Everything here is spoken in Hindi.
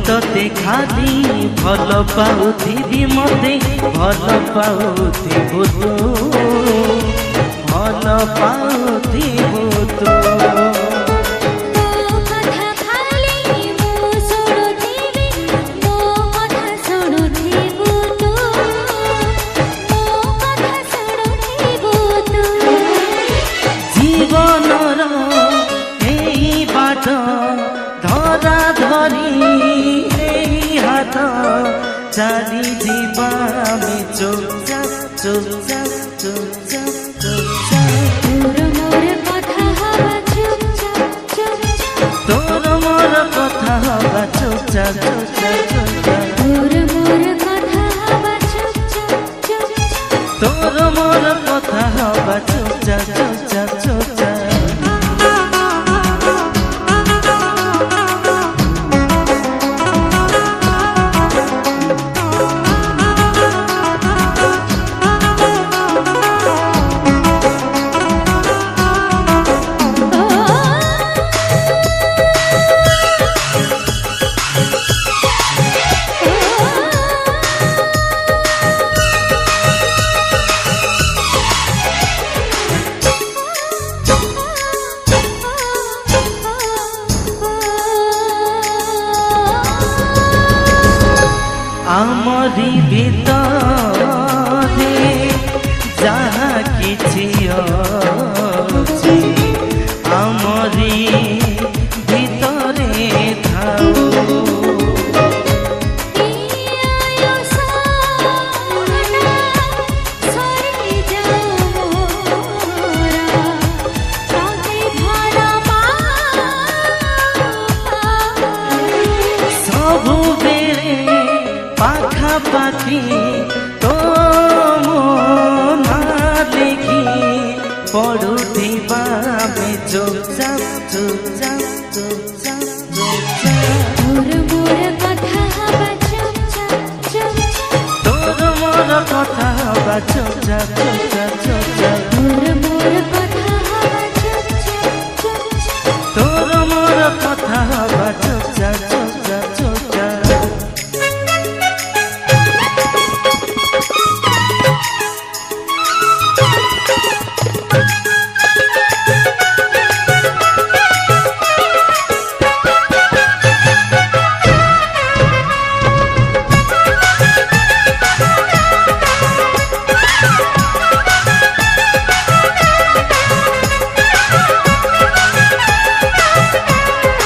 तोते खाली भल पाउथिबी मते भल पाउथिबु तू भल पाउथिबु तू जीवनर एई बाट धरा धरी एई हाथ चाली जीवा में चुपचाप चुपचाप चुपचाप चुपचाप तोर मोर कथा हवा चुपचाप चुपचाप तोर मोर कथा हवा चुपचाप चुपचाप चुपचाप तोर मोर कथा हवा चुपचाप चुपचाप तोर मोर कथा हवा चुपचाप चुपचाप चुपचाप आमरी भितरे जहा किछि अछि आमरी भितरे थाओ पाखी तो ना देखी पड़ुथिबा में चुपचाप चुपचाप चुपचाप चुपचाप तोर मोर कथा हवा चुपचाप चुपचाप तोर मोर कथा हवा चुपचाप